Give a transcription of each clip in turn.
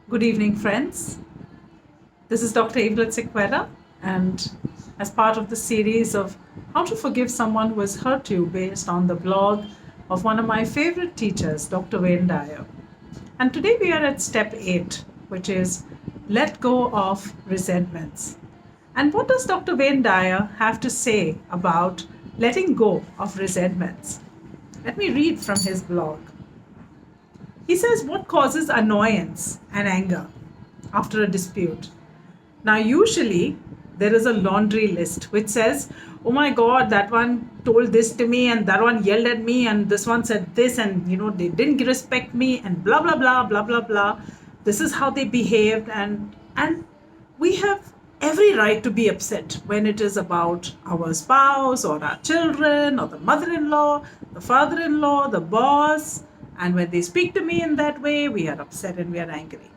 Good evening, friends. This is Dr. Evelet, and as part of the series of How to Forgive Someone Who Has Hurt You, based on the blog of one of my favorite teachers, Dr. Wayne Dyer. And today we are at step 8, which is let go of resentments. And what does Dr. Wayne Dyer have to say about letting go of resentments? Let me read from his blog. He says, what causes annoyance and anger after a dispute? Now, usually there is a laundry list which says, oh my God, that one told this to me and that one yelled at me and this one said this and, they didn't respect me and blah, blah, blah, blah, blah, blah. This is how they behaved. And we have every right to be upset when it is about our spouse or our children or the mother-in-law, the father-in-law, the boss. And when they speak to me in that way, we are upset and we are angry.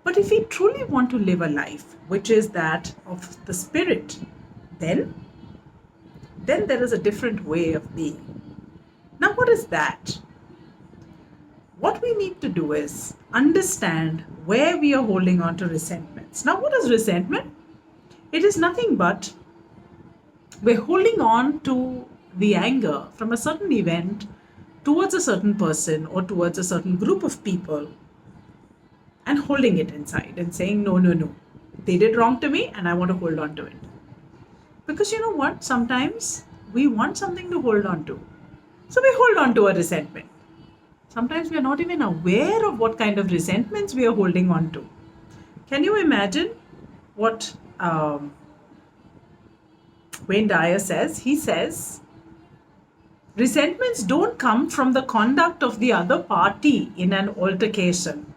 But if we truly want to live a life which is that of the spirit, then there is a different way of being. Now, what is that? What we need to do is understand where we are holding on to resentments. Now, what is resentment? It is nothing but we're holding on to the anger from a certain event towards a certain person or towards a certain group of people and holding it inside and saying, no, no, no, they did wrong to me and I want to hold on to it. Because you know what? Sometimes we want something to hold on to. So we hold on to a resentment. Sometimes we are not even aware of what kind of resentments we are holding on to. Can you imagine what Wayne Dyer says? He says, resentments don't come from the conduct of the other party in an altercation.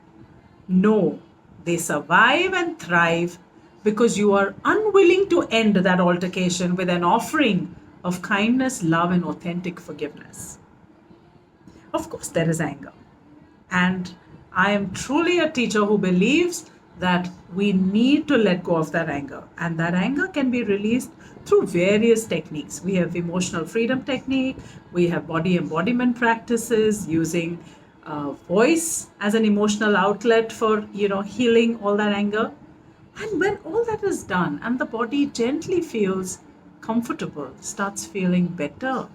No, they survive and thrive because you are unwilling to end that altercation with an offering of kindness, love, and authentic forgiveness. Of course, there is anger. And I am truly a teacher who believes that we need to let go of that anger. And that anger can be released through various techniques. We have emotional freedom technique, we have body embodiment practices using voice as an emotional outlet for healing all that anger. And when all that is done and the body gently feels comfortable, starts feeling better,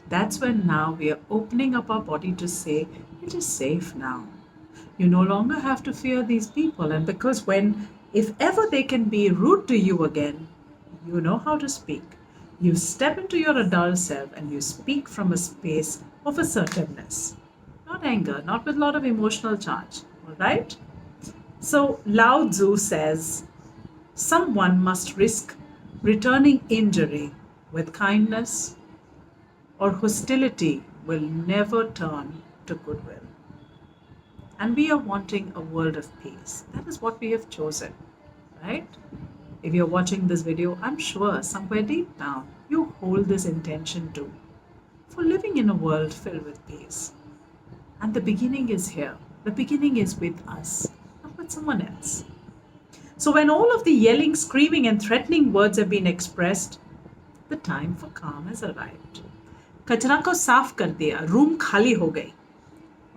that's when now we are opening up our body to say it is safe now. You no longer have to fear these people. And because if ever they can be rude to you again, you know how to speak. You step into your adult self and you speak from a space of assertiveness. Not anger, not with a lot of emotional charge. All right? So Lao-Tzu says, someone must risk returning injury with kindness, or hostility will never turn to goodwill. And we are wanting a world of peace. That is what we have chosen, right? If you're watching this video, I'm sure somewhere deep down you hold this intention too, for living in a world filled with peace. And the beginning is here. The beginning is with us, not with someone else. So when all of the yelling, screaming, and threatening words have been expressed, the time for calm has arrived. कचरा को साफ कर दिया, room खाली हो गई,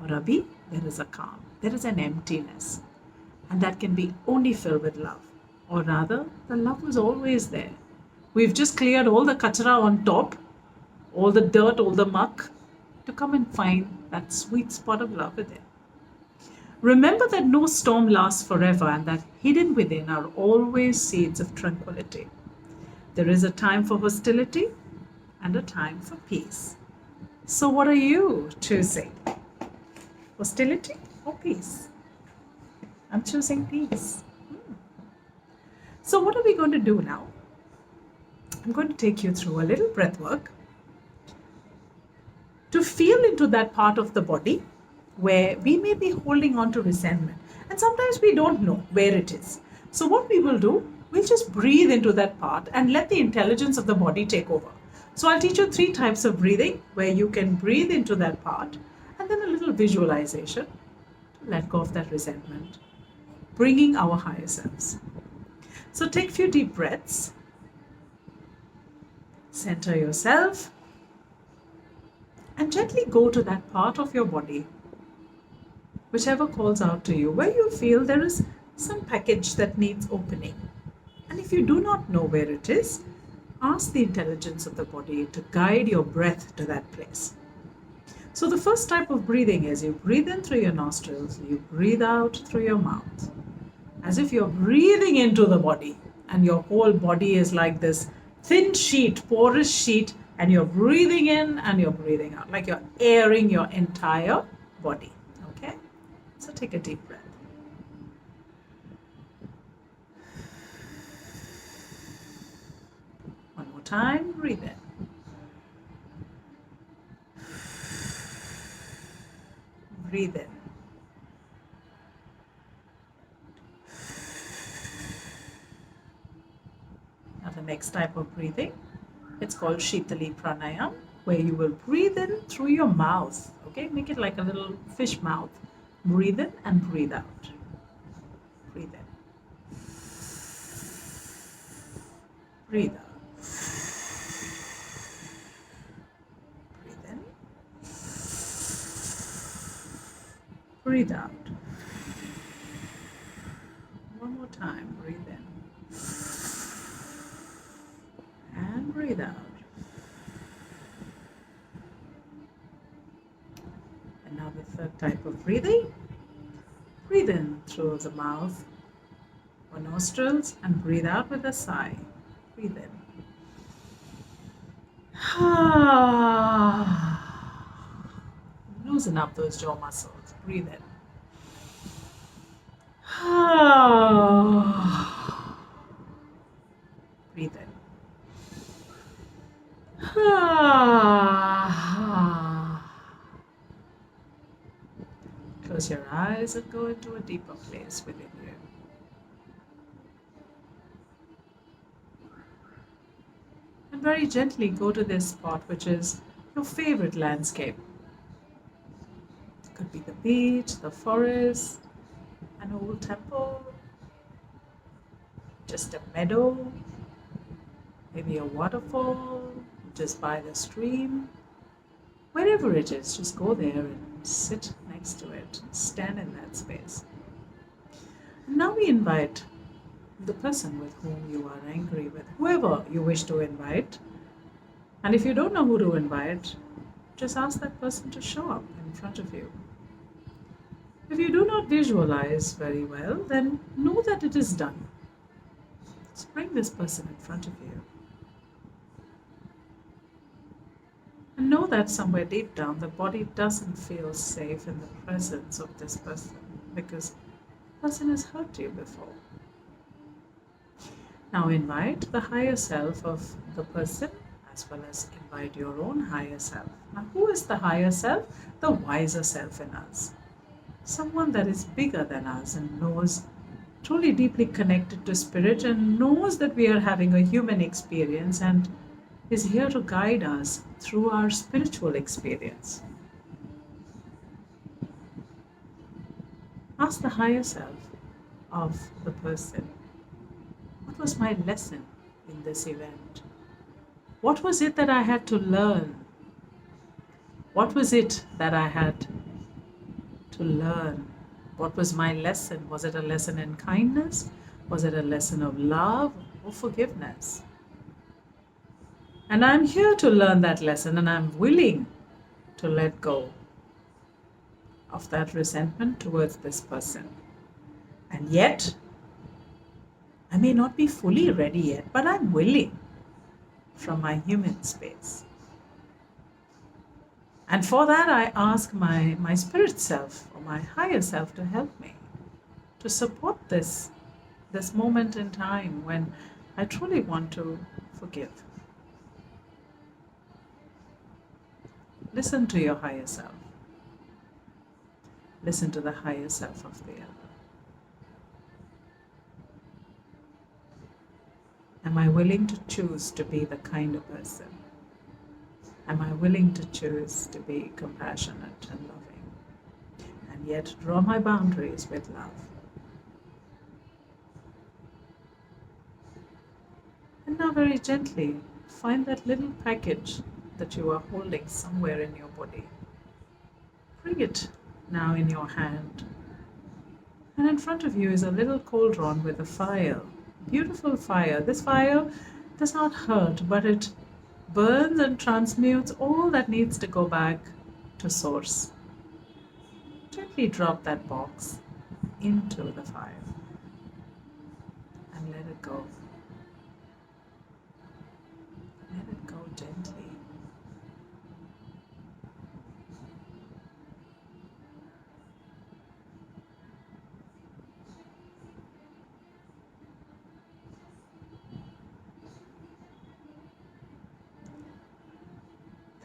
और अभी there is a calm, there is an emptiness, and that can be only filled with love. Or rather, the love was always there. We've just cleared all the kachra on top, all the dirt, all the muck, to come and find that sweet spot of love within. Remember that no storm lasts forever and that hidden within are always seeds of tranquility. There is a time for hostility and a time for peace. So what are you choosing? Hostility or peace? I'm choosing peace. So what are we going to do now? I'm going to take you through a little breath work to feel into that part of the body where we may be holding on to resentment. And sometimes we don't know where it is. So what we will do, we'll just breathe into that part and let the intelligence of the body take over. So I'll teach you 3 types of breathing where you can breathe into that part, and then a little visualization to let go of that resentment, bringing our higher selves. So take a few deep breaths. Center yourself and gently go to that part of your body whichever calls out to you, where you feel there is some package that needs opening. And if you do not know where it is, ask the intelligence of the body to guide your breath to that place. So the first type of breathing is you breathe in through your nostrils, you breathe out through your mouth, as if you're breathing into the body, and your whole body is like this thin sheet, porous sheet, and you're breathing in and you're breathing out, like you're airing your entire body. Okay? So take a deep breath. One more time, breathe in. Breathe in. Now the next type of breathing, it's called Shitali Pranayam, where you will breathe in through your mouth. Okay, make it like a little fish mouth. Breathe in and breathe out. Breathe in. Breathe out. Breathe in. Breathe out. One more time. Breathe in. And breathe out. And now the third type of breathing. Breathe in through the mouth or nostrils and breathe out with a sigh. Breathe in. Loosen up those jaw muscles. Breathe in. Breathe in. Close your eyes and go into a deeper place within you. And very gently go to this spot, which is your favorite landscape. It could be the beach, the forest, an old temple, just a meadow, maybe a waterfall, just by the stream. Wherever it is, just go there and sit next to it, and stand in that space. And now we invite the person with whom you are angry with, whoever you wish to invite. And if you don't know who to invite, just ask that person to show up in front of you. If you do not visualize very well, then know that it is done. So bring this person in front of you. And know that somewhere deep down, the body doesn't feel safe in the presence of this person because the person has hurt you before. Now invite the higher self of the person as well as invite your own higher self. Now who is the higher self? The wiser self in us. Someone that is bigger than us and knows, truly deeply connected to spirit and knows that we are having a human experience and is here to guide us through our spiritual experience. Ask the higher self of the person, what was my lesson in this event? What was it that I had to learn? What was it that I had to learn? What was my lesson? Was it a lesson in kindness? Was it a lesson of love or forgiveness? And I'm here to learn that lesson, and I'm willing to let go of that resentment towards this person. And yet, I may not be fully ready yet, but I'm willing from my human space. And for that, I ask my spirit self or my higher self to help me, to support this moment in time when I truly want to forgive. Listen to your higher self. Listen to the higher self of the other. Am I willing to choose to be the kinder person? Am I willing to choose to be compassionate and loving, and yet draw my boundaries with love? And now very gently find that little package that you are holding somewhere in your body. Bring it now in your hand. And in front of you is a little cauldron with a fire. Beautiful fire. This fire does not hurt, but it burns and transmutes all that needs to go back to source. Gently drop that box into the fire and let it go. Let it go gently.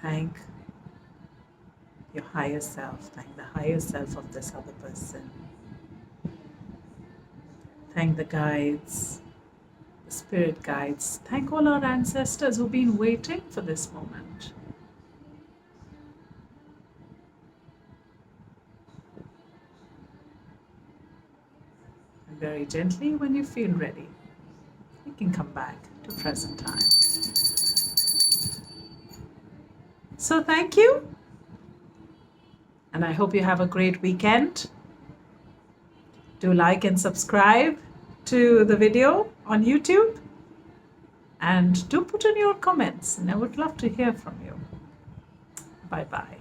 Thank your higher self. Thank the higher self of this other person. Thank the guides, the spirit guides. Thank all our ancestors who've been waiting for this moment. And very gently, when you feel ready, you can come back to present time. So thank you, and I hope you have a great weekend. Do like and subscribe to the video on YouTube, and do put in your comments, and I would love to hear from you. Bye-bye.